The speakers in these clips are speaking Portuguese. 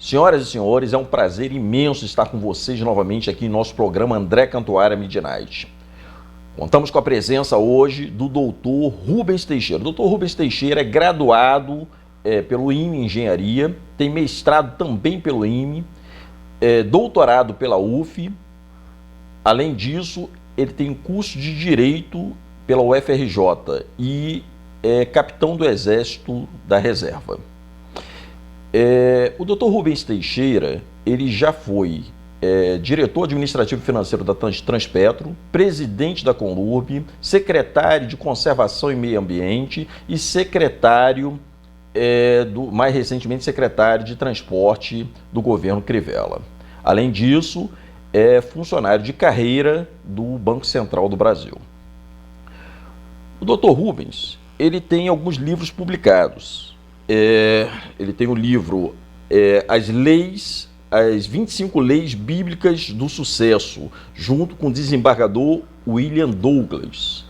Senhoras e senhores, é um prazer imenso estar com vocês novamente aqui em nosso programa André Cantuária Midnight. Contamos com a presença hoje do Dr. Rubens Teixeira. O Dr. Rubens Teixeira é graduado pelo IME Engenharia, tem mestrado também pelo IME, doutorado pela UF. Além disso, ele tem curso de Direito pela UFRJ e é capitão do Exército da Reserva. O Dr. Rubens Teixeira, ele já foi diretor administrativo e financeiro da Transpetro, presidente da Conurb, secretário de Conservação e Meio Ambiente e secretário, mais recentemente, secretário de Transporte do governo Crivella. Além disso, é funcionário de carreira do Banco Central do Brasil. O Dr. Rubens, ele tem alguns livros publicados. Ele tem o livro As 25 Leis Bíblicas do Sucesso, junto com o desembargador William Douglas.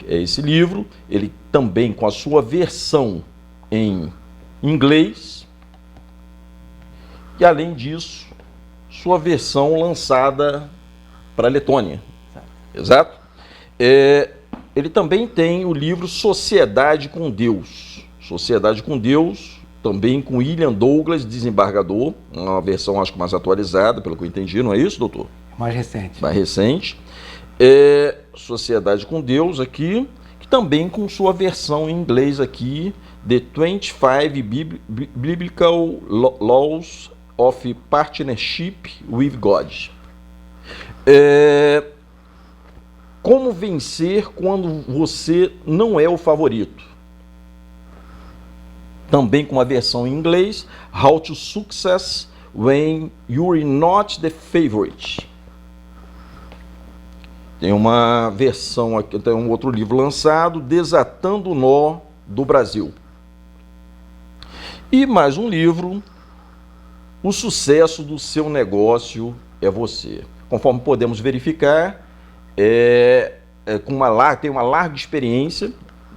Esse livro, ele também com a sua versão em inglês e, além disso, sua versão lançada para a Letônia. Exato? Ele também tem o livro Sociedade com Deus. Sociedade com Deus, também com William Douglas, desembargador, uma versão acho que mais atualizada, pelo que eu entendi, não é isso, doutor? Mais recente. Mais recente. Sociedade com Deus aqui, que também com sua versão em inglês aqui, The 25 Biblical Laws of Partnership with God. Como vencer quando você não é o favorito? Também com uma versão em inglês, How to Success When You're Not the Favorite. Tem uma versão aqui, tem um outro livro lançado, Desatando o Nó do Brasil. E mais um livro, O Sucesso do Seu Negócio é Você. Conforme podemos verificar, tem uma larga experiência,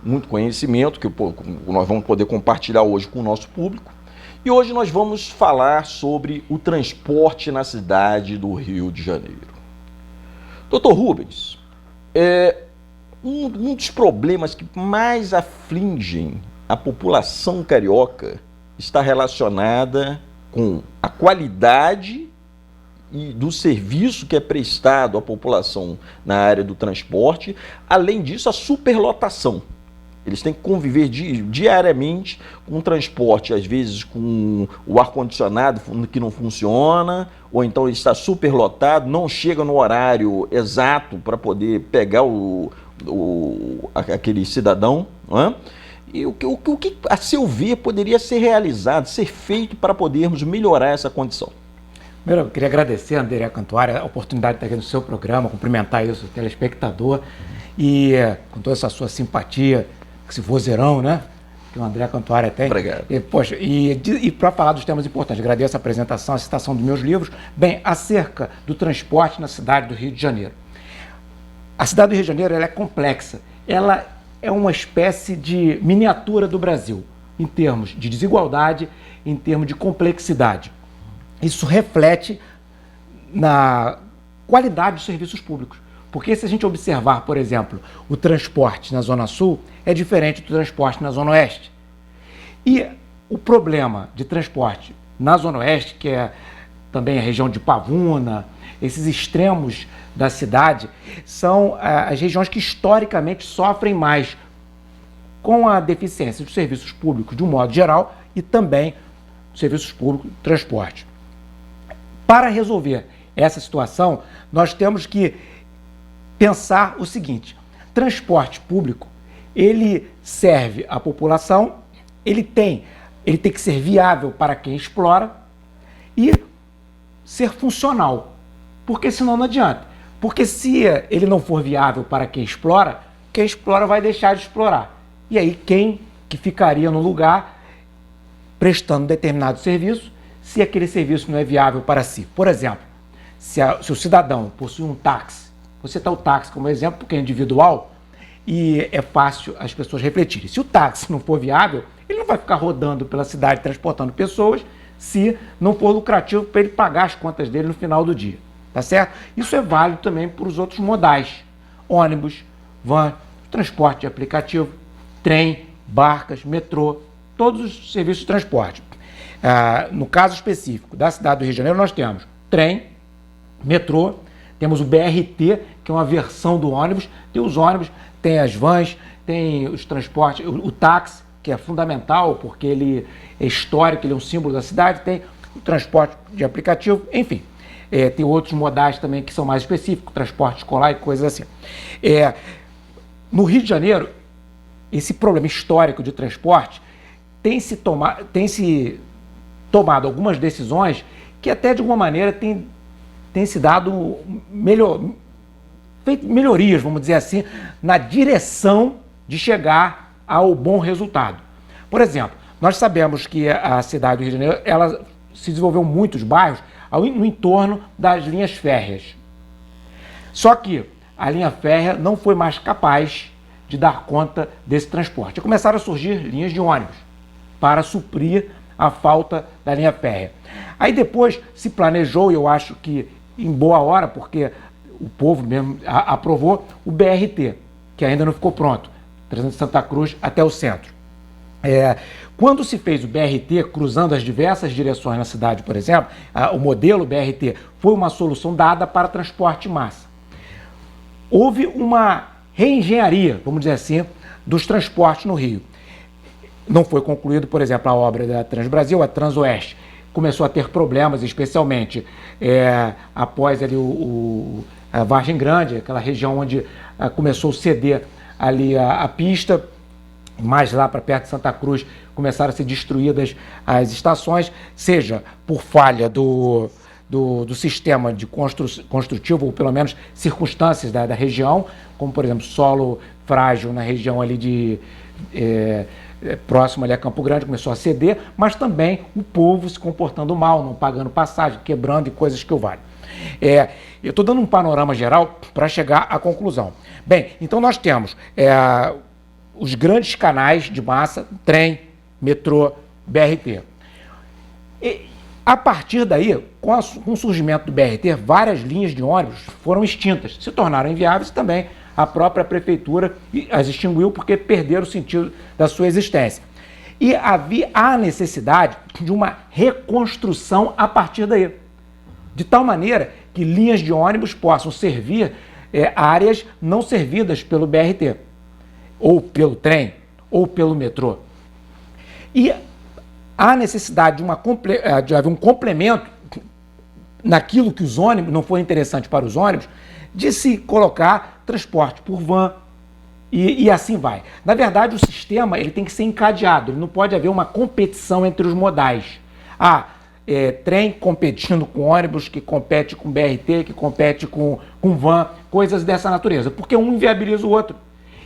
muito conhecimento que nós vamos poder compartilhar hoje com o nosso público. E hoje nós vamos falar sobre o transporte na cidade do Rio de Janeiro. Dr. Rubens, um dos problemas que mais afligem a população carioca está relacionada com a qualidade do serviço que é prestado à população na área do transporte, além disso a superlotação. Eles têm que conviver diariamente com o transporte, às vezes com o ar-condicionado que não funciona, ou então ele está superlotado, não chega no horário exato para poder pegar aquele cidadão. Não é? E o que, a seu ver, poderia ser realizado, ser feito para podermos melhorar essa condição? Primeiro, eu queria agradecer a André Cantuária a oportunidade de estar aqui no seu programa, cumprimentar isso, o telespectador, e com toda essa sua simpatia, esse vozeirão, né, que o André Cantuária tem. Obrigado. E para falar dos temas importantes, agradeço a apresentação, a citação dos meus livros. Bem, acerca do transporte na cidade do Rio de Janeiro. A cidade do Rio de Janeiro ela é complexa, ela é uma espécie de miniatura do Brasil, em termos de desigualdade, em termos de complexidade. Isso reflete na qualidade dos serviços públicos. Porque se a gente observar, por exemplo, o transporte na Zona Sul é diferente do transporte na Zona Oeste. E o problema de transporte na Zona Oeste, que é também a região de Pavuna, esses extremos da cidade, são as regiões que historicamente sofrem mais com a deficiência dos serviços públicos de um modo geral e também dos serviços públicos de transporte. Para resolver essa situação, nós temos que pensar o seguinte: transporte público, ele serve à população, ele tem que ser viável para quem explora e ser funcional, porque senão não adianta. Porque se ele não for viável para quem explora vai deixar de explorar. E aí quem que ficaria no lugar prestando determinado serviço, se aquele serviço não é viável para si? Por exemplo, se o cidadão possui um táxi, vou citar o táxi como exemplo porque é individual e é fácil as pessoas refletirem. Se o táxi não for viável, ele não vai ficar rodando pela cidade transportando pessoas se não for lucrativo para ele pagar as contas dele no final do dia, tá certo? Isso é válido também para os outros modais, ônibus, van, transporte de aplicativo, trem, barcas, metrô, todos os serviços de transporte. No caso específico da cidade do Rio de Janeiro, nós temos trem, metrô, temos o BRT, que é uma versão do ônibus, tem os ônibus, tem as vans, tem os transportes, o táxi, que é fundamental, porque ele é histórico, ele é um símbolo da cidade, tem o transporte de aplicativo, enfim. Tem outros modais também que são mais específicos, transporte escolar e coisas assim. No Rio de Janeiro, esse problema histórico de transporte tem se tomado algumas decisões que até de alguma maneira tem se dado feito melhorias, vamos dizer assim, na direção de chegar ao bom resultado. Por exemplo, nós sabemos que a cidade do Rio de Janeiro ela se desenvolveu muitos bairros no entorno das linhas férreas. Só que a linha férrea não foi mais capaz de dar conta desse transporte. E começaram a surgir linhas de ônibus para suprir a falta da linha férrea. Aí depois se planejou, e eu acho que em boa hora, porque o povo mesmo aprovou, o BRT, que ainda não ficou pronto, trazendo de Santa Cruz até o centro. Quando se fez o BRT, cruzando as diversas direções na cidade, por exemplo, o modelo BRT foi uma solução dada para transporte em massa. Houve uma reengenharia, vamos dizer assim, dos transportes no Rio. Não foi concluído, por exemplo, a obra da Transbrasil, a Transoeste. Começou a ter problemas, especialmente após ali a Vargem Grande, aquela região onde começou a ceder ali a pista, mais lá para perto de Santa Cruz começaram a ser destruídas as estações, seja por falha do sistema de construtivo, ou pelo menos circunstâncias da região, como por exemplo solo frágil na região ali próximo ali a Campo Grande, começou a ceder, mas também o povo se comportando mal, não pagando passagem, quebrando e coisas que o valem. Eu estou dando um panorama geral para chegar à conclusão. Bem, então nós temos os grandes canais de massa, trem, metrô, BRT. E, a partir daí, com o surgimento do BRT, várias linhas de ônibus foram extintas, se tornaram inviáveis e também a própria prefeitura as extinguiu porque perderam o sentido da sua existência. E havia a necessidade de uma reconstrução a partir daí, de tal maneira que linhas de ônibus possam servir áreas não servidas pelo BRT, ou pelo trem, ou pelo metrô. E há necessidade de haver um complemento naquilo que os ônibus, não foi interessante para os ônibus, de se colocar transporte por van e assim vai. Na verdade, o sistema ele tem que ser encadeado, ele não pode haver uma competição entre os modais. Trem competindo com ônibus, que compete com BRT, que compete com van, coisas dessa natureza, porque um inviabiliza o outro.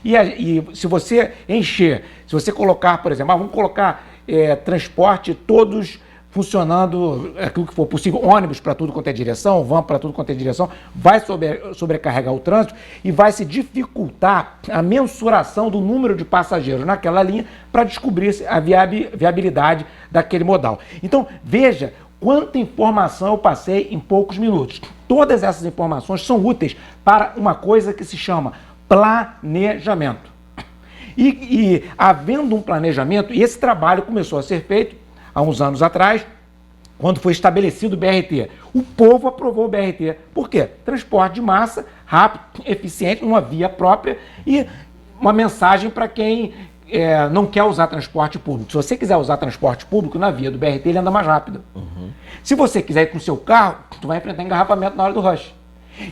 E se você se você colocar, por exemplo, vamos colocar transporte todos funcionando, aquilo que for possível, ônibus para tudo quanto é direção, van para tudo quanto é direção, vai sobrecarregar o trânsito e vai se dificultar a mensuração do número de passageiros naquela linha para descobrir a viabilidade daquele modal. Então, veja quanta informação eu passei em poucos minutos. Todas essas informações são úteis para uma coisa que se chama planejamento. E havendo um planejamento, e esse trabalho começou a ser feito há uns anos atrás, quando foi estabelecido o BRT. O povo aprovou o BRT. Por quê? Transporte de massa, rápido, eficiente, numa via própria e uma mensagem para quem não quer usar transporte público. Se você quiser usar transporte público, na via do BRT ele anda mais rápido. Uhum. Se você quiser ir com o seu carro, tu vai enfrentar engarrafamento na hora do rush.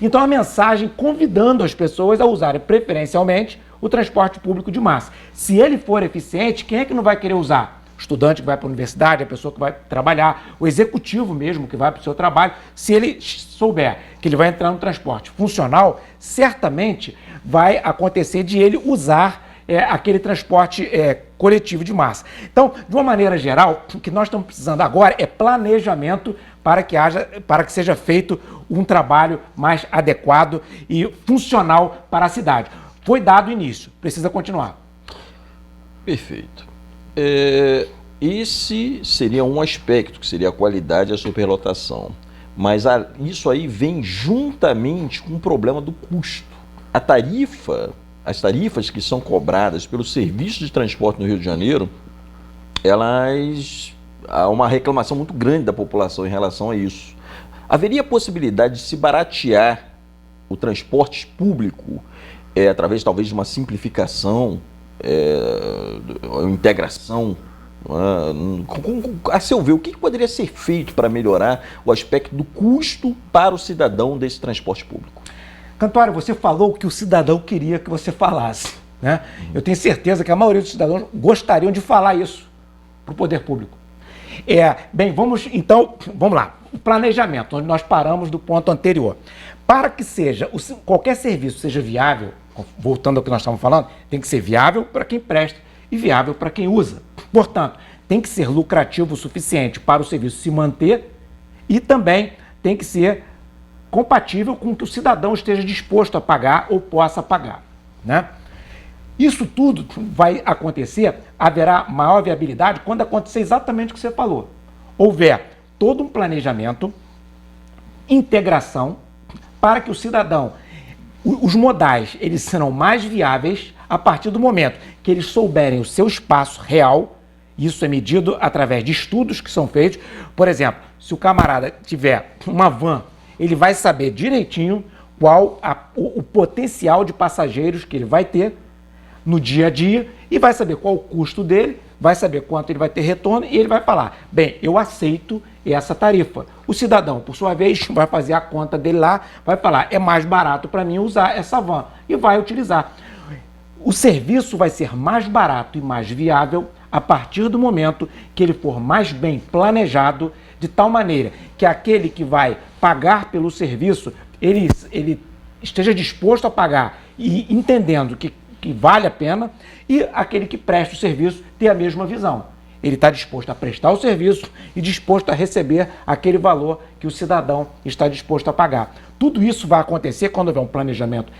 Então a mensagem convidando as pessoas a usarem preferencialmente o transporte público de massa. Se ele for eficiente, quem é que não vai querer usar? O estudante que vai para a universidade, a pessoa que vai trabalhar, o executivo mesmo que vai para o seu trabalho, se ele souber que ele vai entrar no transporte funcional, certamente vai acontecer de ele usar aquele transporte coletivo de massa. Então, de uma maneira geral, o que nós estamos precisando agora é planejamento para que seja feito um trabalho mais adequado e funcional para a cidade. Foi dado início, precisa continuar. Perfeito. esse seria um aspecto, que seria a qualidade e a superlotação. Mas isso aí vem juntamente com o problema do custo. As tarifas que são cobradas pelo serviço de transporte no Rio de Janeiro, há uma reclamação muito grande da população em relação a isso. Haveria possibilidade de se baratear o transporte público através talvez de uma simplificação, integração? A seu ver, o que poderia ser feito para melhorar o aspecto do custo para o cidadão desse transporte público? Cantuário, você falou o que o cidadão queria que você falasse, né? Eu tenho certeza que a maioria dos cidadãos gostariam de falar isso para o poder público. Bem, vamos lá. O planejamento, onde nós paramos do ponto anterior. Para que qualquer serviço seja viável, voltando ao que nós estávamos falando, tem que ser viável para quem presta e viável para quem usa. Portanto, tem que ser lucrativo o suficiente para o serviço se manter e também tem que ser compatível com o que o cidadão esteja disposto a pagar ou possa pagar, né? Isso tudo vai acontecer, haverá maior viabilidade quando acontecer exatamente o que você falou. Houver todo um planejamento, integração, para que o cidadão, os modais, eles serão mais viáveis a partir do momento que eles souberem o seu espaço real. Isso é medido através de estudos que são feitos. Por exemplo, se o camarada tiver uma van, ele vai saber direitinho qual o potencial de passageiros que ele vai ter no dia a dia e vai saber qual o custo dele, vai saber quanto ele vai ter retorno e ele vai falar, bem, eu aceito essa tarifa. O cidadão, por sua vez, vai fazer a conta dele lá, vai falar, é mais barato para mim usar essa van e vai utilizar. O serviço vai ser mais barato e mais viável a partir do momento que ele for mais bem planejado, de tal maneira que aquele que vai pagar pelo serviço, ele esteja disposto a pagar e entendendo que vale a pena, e aquele que presta o serviço ter a mesma visão. Ele está disposto a prestar o serviço e disposto a receber aquele valor que o cidadão está disposto a pagar. Tudo isso vai acontecer quando houver um planejamento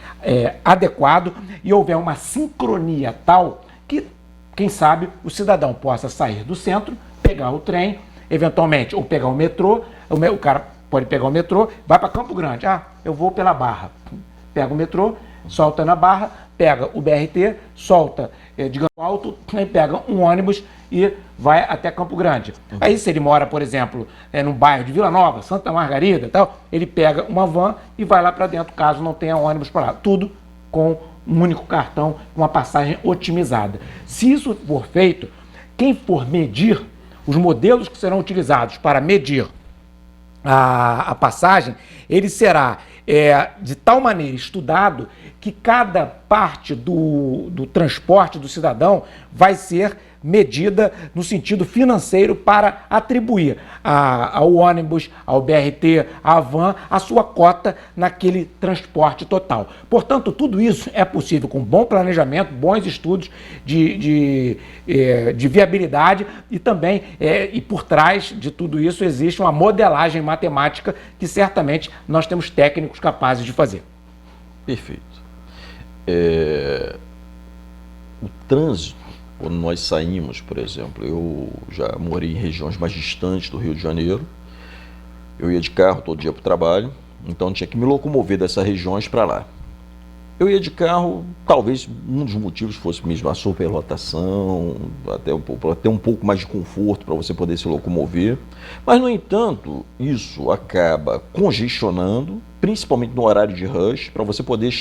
adequado e houver uma sincronia tal que, quem sabe, o cidadão possa sair do centro, pegar o trem, eventualmente, ou pegar o metrô. O cara pode pegar o metrô, vai para Campo Grande. Eu vou pela Barra. Pega o metrô, solta na Barra, pega o BRT, solta de Campo Alto, aí pega um ônibus e vai até Campo Grande. Aí se ele mora, por exemplo, no bairro de Vila Nova, Santa Margarida e tal, ele pega uma van e vai lá para dentro, caso não tenha ônibus para lá. Tudo com um único cartão, com uma passagem otimizada. Se isso for feito, quem for medir, os modelos que serão utilizados para medir a passagem, ele será de tal maneira estudado que cada parte do transporte do cidadão vai ser medida no sentido financeiro para atribuir ao ônibus, ao BRT, à van, a sua cota naquele transporte total. Portanto, tudo isso é possível com bom planejamento, bons estudos de viabilidade e também, e por trás de tudo isso existe uma modelagem matemática que certamente nós temos técnicos capazes de fazer. Perfeito. O trânsito, quando nós saímos, por exemplo, eu já morei em regiões mais distantes do Rio de Janeiro, eu ia de carro todo dia para o trabalho, então tinha que me locomover dessas regiões para lá. Eu ia de carro, talvez um dos motivos fosse mesmo a superlotação, até um pouco mais de conforto para você poder se locomover, mas, no entanto, isso acaba congestionando, principalmente no horário de rush, para você poder...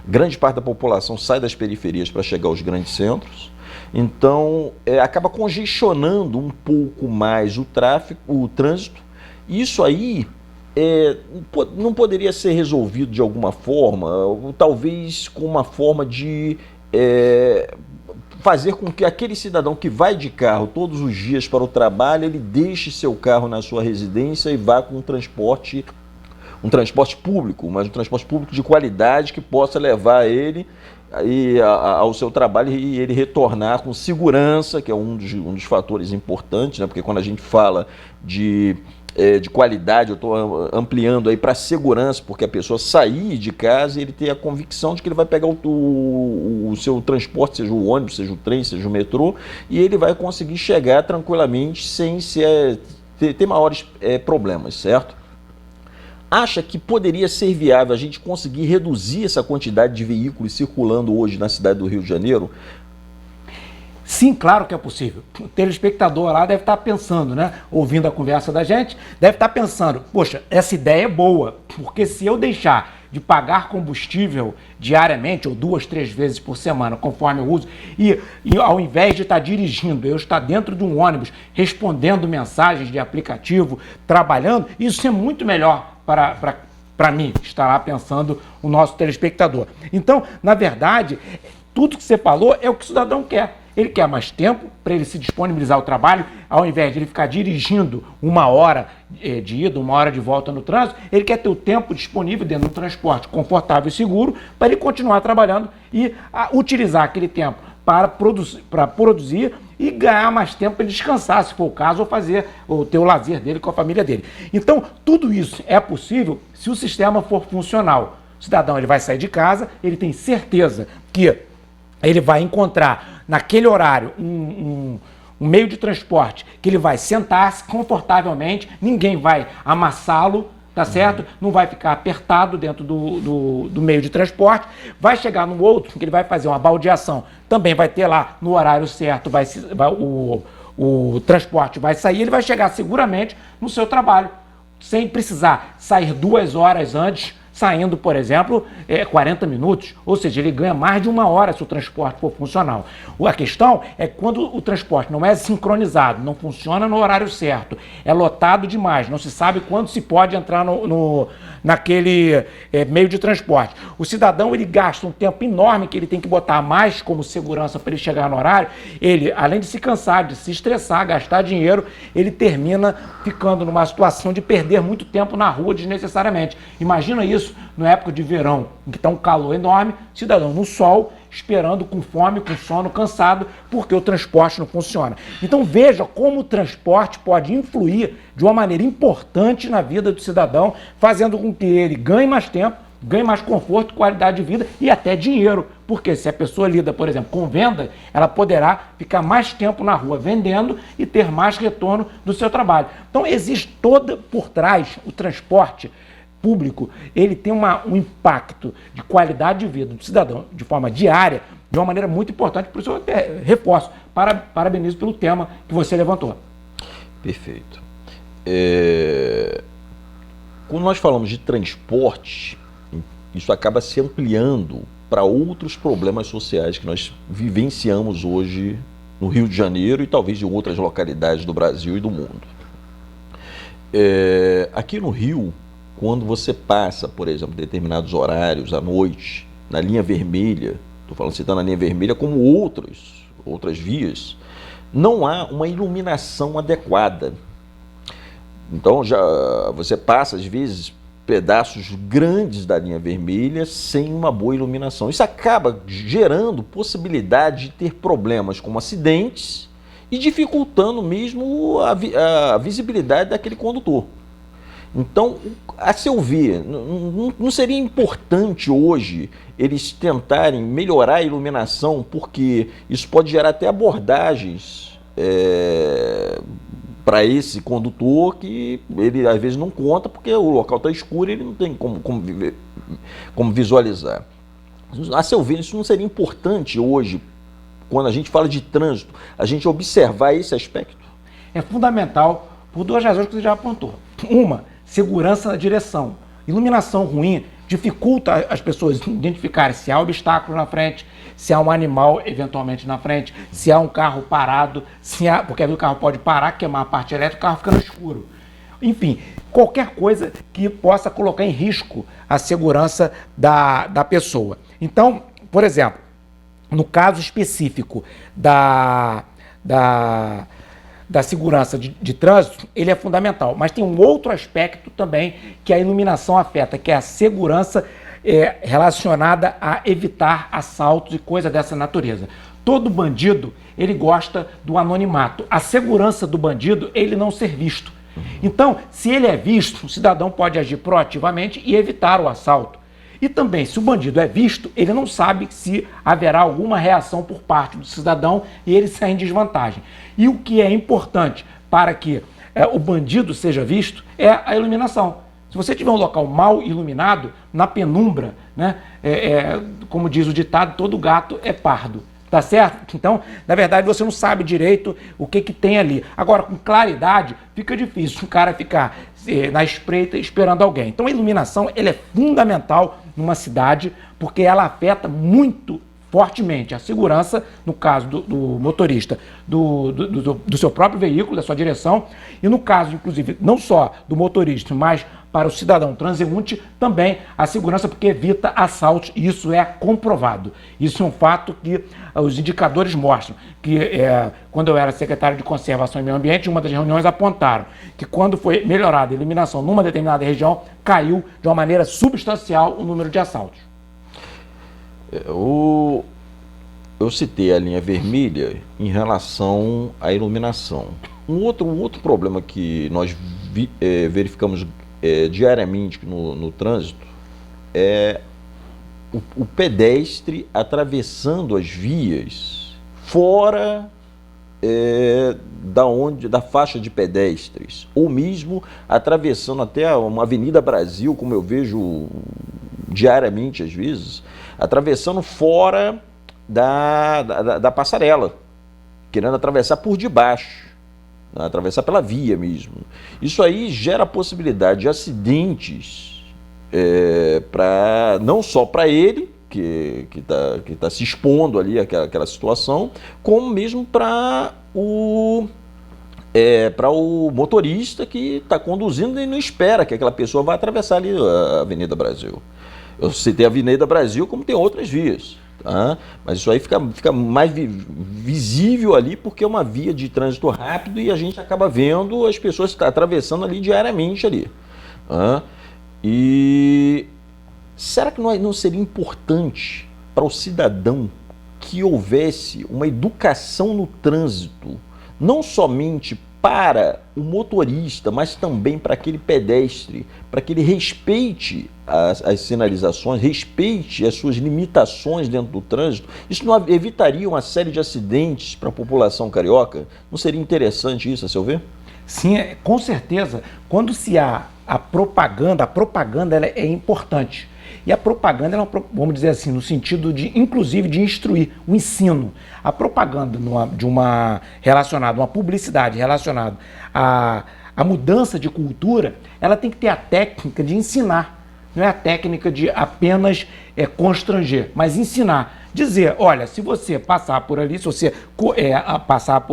Grande parte da população sai das periferias para chegar aos grandes centros, então acaba congestionando um pouco mais o tráfego, o trânsito. Isso aí não poderia ser resolvido de alguma forma, ou talvez com uma forma de fazer com que aquele cidadão que vai de carro todos os dias para o trabalho, ele deixe seu carro na sua residência e vá com um transporte público, mas um transporte público de qualidade que possa levar ele ao seu trabalho e ele retornar com segurança, que é um dos fatores importantes, né? Porque quando a gente fala de de qualidade, eu estou ampliando aí para segurança, porque a pessoa sair de casa e ele ter a convicção de que ele vai pegar o seu transporte, seja o ônibus, seja o trem, seja o metrô, e ele vai conseguir chegar tranquilamente sem ter maiores problemas, certo? Acha que poderia ser viável a gente conseguir reduzir essa quantidade de veículos circulando hoje na cidade do Rio de Janeiro? Sim, claro que é possível. O telespectador lá deve estar pensando, né? Ouvindo a conversa da gente, deve estar pensando, poxa, essa ideia é boa, porque se eu deixar de pagar combustível diariamente, ou 2, 3 vezes por semana, conforme eu uso, e ao invés de estar dirigindo, eu estar dentro de um ônibus, respondendo mensagens de aplicativo, trabalhando, isso é muito melhor para mim, estar lá pensando o nosso telespectador. Então, na verdade, tudo que você falou é o que o cidadão quer. Ele quer mais tempo para ele se disponibilizar ao trabalho, ao invés de ele ficar dirigindo 1 hora de ida, 1 hora de volta no trânsito, ele quer ter o tempo disponível dentro do transporte confortável e seguro para ele continuar trabalhando e utilizar aquele tempo para produzir e ganhar mais tempo para ele descansar, se for o caso, ou fazer ou ter o lazer dele com a família dele. Então, tudo isso é possível se o sistema for funcional. O cidadão ele vai sair de casa, ele tem certeza que ele vai encontrar naquele horário um meio de transporte que ele vai sentar-se confortavelmente, ninguém vai amassá-lo, tá certo? Não vai ficar apertado dentro do meio de transporte, vai chegar no outro, que ele vai fazer uma baldeação, também vai ter lá no horário certo, o transporte vai sair, ele vai chegar seguramente no seu trabalho, sem precisar sair 2 horas antes, saindo, por exemplo, 40 minutos, ou seja, ele ganha mais de 1 hora se o transporte for funcional. A questão é quando o transporte não é sincronizado, não funciona no horário certo, é lotado demais, não se sabe quando se pode entrar naquele meio de transporte. O cidadão ele gasta um tempo enorme que ele tem que botar mais como segurança para ele chegar no horário, ele, além de se cansar, de se estressar, gastar dinheiro, ele termina ficando numa situação de perder muito tempo na rua desnecessariamente. Imagina isso na época de verão, em que está um calor enorme, cidadão no sol, esperando com fome, com sono, cansado, porque o transporte não funciona. Então veja como o transporte pode influir de uma maneira importante na vida do cidadão, fazendo com que ele ganhe mais tempo, ganhe mais conforto, qualidade de vida e até dinheiro. Porque se a pessoa lida, por exemplo, com venda, ela poderá ficar mais tempo na rua vendendo e ter mais retorno do seu trabalho. Então existe toda por trás o transporte público, ele tem um impacto de qualidade de vida do cidadão de forma diária, de uma maneira muito importante, por isso eu até reforço, parabenizo pelo tema que você levantou. Perfeito. Quando nós falamos de transporte, isso acaba se ampliando para outros problemas sociais que nós vivenciamos hoje no Rio de Janeiro e talvez em outras localidades do Brasil e do mundo. Aqui no Rio, quando você passa, por exemplo, determinados horários à noite, na linha vermelha, estou citando a linha vermelha como outras vias, não há uma iluminação adequada. Então você passa, às vezes, pedaços grandes da linha vermelha sem uma boa iluminação. Isso acaba gerando possibilidade de ter problemas como acidentes e dificultando mesmo a visibilidade daquele condutor. Então, a seu ver, não seria importante hoje eles tentarem melhorar a iluminação, porque isso pode gerar até abordagens para esse condutor que ele às vezes não conta, porque o local está escuro e ele não tem como visualizar. A seu ver, isso não seria importante hoje, quando a gente fala de trânsito, a gente observar esse aspecto? É fundamental por 2 razões que você já apontou. Uma, segurança na direção. Iluminação ruim dificulta as pessoas identificarem se há obstáculo na frente, se há um animal eventualmente na frente, se há um carro parado, porque o carro pode parar, queimar a parte elétrica, o carro fica no escuro. Enfim, qualquer coisa que possa colocar em risco a segurança da pessoa. Então, por exemplo, no caso específico da segurança de trânsito, ele é fundamental. Mas tem um outro aspecto também que a iluminação afeta, que é a segurança relacionada a evitar assaltos e coisa dessa natureza. Todo bandido, ele gosta do anonimato. A segurança do bandido é ele não ser visto. Então, se ele é visto, o cidadão pode agir proativamente e evitar o assalto. E também, se o bandido é visto, ele não sabe se haverá alguma reação por parte do cidadão e ele sai em desvantagem. E o que é importante para que o bandido seja visto é a iluminação. Se você tiver um local mal iluminado, na penumbra, né, como diz o ditado, todo gato é pardo. Tá certo? Então, na verdade, você não sabe direito o que tem ali. Agora, com claridade, fica difícil o cara ficar na espreita esperando alguém. Então, a iluminação ela é fundamental numa cidade porque ela afeta muito fortemente a segurança, no caso do motorista, do seu próprio veículo, da sua direção, e no caso, inclusive, não só do motorista, mas para o cidadão transeunte, também a segurança, porque evita assaltos, e isso é comprovado. Isso é um fato que os indicadores mostram, que quando eu era secretário de Conservação e Meio Ambiente, em uma das reuniões apontaram que quando foi melhorada a iluminação numa determinada região, caiu de uma maneira substancial o número de assaltos. Eu citei a linha vermelha em relação à iluminação. Um outro problema que nós verificamos diariamente no trânsito é o pedestre atravessando as vias fora da faixa de pedestres, ou mesmo atravessando até uma Avenida Brasil, como eu vejo diariamente às vezes, atravessando fora da passarela, querendo atravessar por debaixo, né? Atravessar pela via mesmo. Isso aí gera a possibilidade de acidentes, não só para ele, que tá se expondo ali àquela situação, como mesmo para o motorista que está conduzindo e não espera que aquela pessoa vá atravessar ali a Avenida Brasil. Eu citei a Avenida Brasil como tem outras vias, tá? Mas isso aí fica mais visível ali porque é uma via de trânsito rápido e a gente acaba vendo as pessoas atravessando ali diariamente ali. Tá? E será que não seria importante para o cidadão que houvesse uma educação no trânsito, não somente para o motorista, mas também para aquele pedestre, para que ele respeite as sinalizações, respeite as suas limitações dentro do trânsito? Isso não evitaria uma série de acidentes para a população carioca? Não seria interessante isso, a seu ver? Sim, com certeza. Quando se há a propaganda ela é importante. E a propaganda, vamos dizer assim, no sentido de, inclusive, de instruir, o ensino. A propaganda relacionada, uma publicidade relacionada à mudança de cultura, ela tem que ter a técnica de ensinar. Não é a técnica de apenas constranger, mas ensinar. Dizer, olha, se você passar por ali, se você passar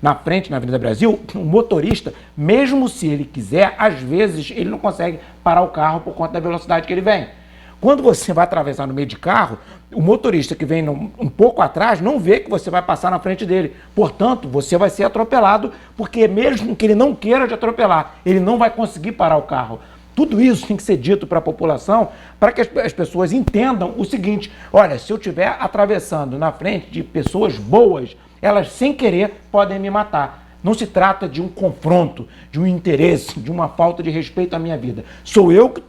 na frente, na Avenida Brasil, o motorista, mesmo se ele quiser, às vezes ele não consegue parar o carro por conta da velocidade que ele vem. Quando você vai atravessar no meio de carro, o motorista que vem um pouco atrás não vê que você vai passar na frente dele. Portanto, você vai ser atropelado, porque mesmo que ele não queira te atropelar, ele não vai conseguir parar o carro. Tudo isso tem que ser dito para a população, para que as pessoas entendam o seguinte: olha, se eu estiver atravessando na frente de pessoas boas, elas sem querer podem me matar. Não se trata de um confronto, de um interesse, de uma falta de respeito à minha vida. Sou eu que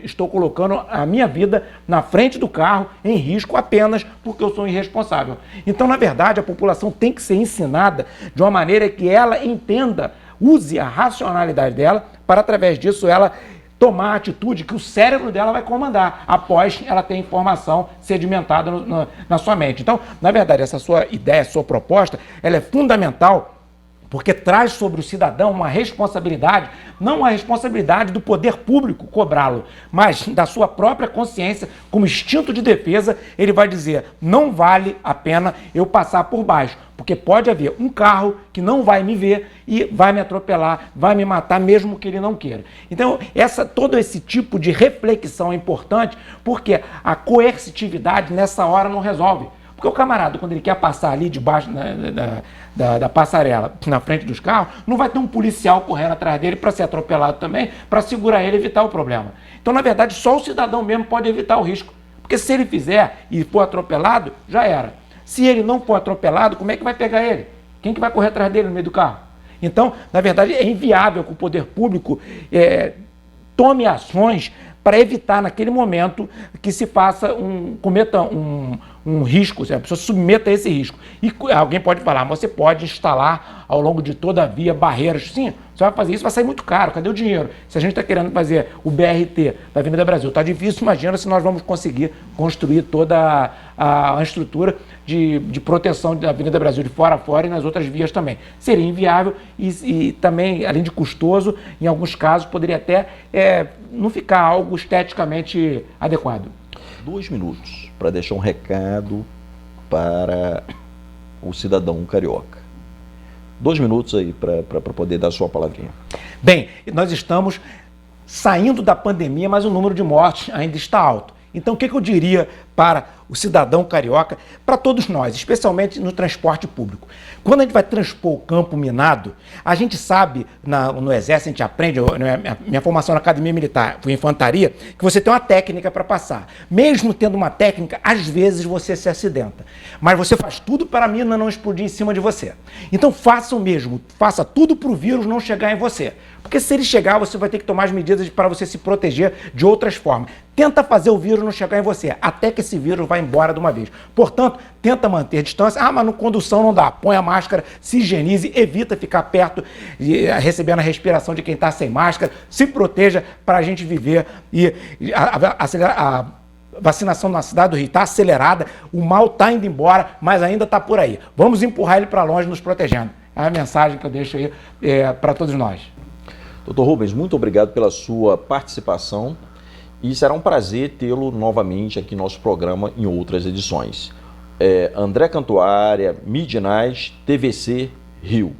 estou colocando a minha vida na frente do carro em risco apenas porque eu sou irresponsável. Então, na verdade, a população tem que ser ensinada de uma maneira que ela entenda, use a racionalidade dela para, através disso, ela tomar a atitude que o cérebro dela vai comandar, após ela ter informação sedimentada na sua mente. Então, na verdade, essa sua ideia, sua proposta, ela é fundamental, porque traz sobre o cidadão uma responsabilidade, não a responsabilidade do poder público cobrá-lo, mas da sua própria consciência, como instinto de defesa, ele vai dizer, não vale a pena eu passar por baixo, porque pode haver um carro que não vai me ver e vai me atropelar, vai me matar, mesmo que ele não queira. Então, todo esse tipo de reflexão é importante, porque a coercitividade nessa hora não resolve. Porque o camarada, quando ele quer passar ali debaixo da passarela, na frente dos carros, não vai ter um policial correndo atrás dele para ser atropelado também, para segurar ele e evitar o problema. Então, na verdade, só o cidadão mesmo pode evitar o risco. Porque se ele fizer e for atropelado, já era. Se ele não for atropelado, como é que vai pegar ele? Quem que vai correr atrás dele no meio do carro? Então, na verdade, é inviável que o poder público tome ações para evitar, naquele momento, que se cometa um risco, a pessoa se submeta a esse risco. E alguém pode falar, você pode instalar ao longo de toda a via barreiras. Sim, você vai fazer isso, vai sair muito caro. Cadê o dinheiro? Se a gente está querendo fazer o BRT da Avenida Brasil, está difícil, imagina se nós vamos conseguir construir toda a estrutura de proteção da Avenida Brasil de fora a fora e nas outras vias também. Seria inviável e também, além de custoso, em alguns casos, poderia até não ficar algo esteticamente adequado. 2 minutos para deixar um recado para o cidadão carioca. 2 minutos aí para poder dar a sua palavrinha. Bem, nós estamos saindo da pandemia, mas o número de mortes ainda está alto. Então, o que eu diria para o cidadão carioca, para todos nós, especialmente no transporte público? Quando a gente vai transpor o campo minado, a gente sabe, no Exército, a gente aprende, minha formação na Academia Militar foi infantaria, que você tem uma técnica para passar. Mesmo tendo uma técnica, às vezes você se acidenta. Mas você faz tudo para a mina não explodir em cima de você. Então, faça o mesmo, faça tudo para o vírus não chegar em você. Porque se ele chegar, você vai ter que tomar as medidas para você se proteger de outras formas. Tenta fazer o vírus não chegar em você, até que esse vírus vá embora de uma vez. Portanto, tenta manter distância. Mas no condução não dá. Põe a máscara, se higienize, evita ficar perto, recebendo a respiração de quem está sem máscara. Se proteja para a gente viver e a vacinação na cidade do Rio está acelerada, o mal está indo embora, mas ainda está por aí. Vamos empurrar ele para longe, nos protegendo. É a mensagem que eu deixo aí para todos nós. Dr. Rubens, muito obrigado pela sua participação e será um prazer tê-lo novamente aqui no nosso programa em outras edições. André Cantuária, Midnight, TVC Rio.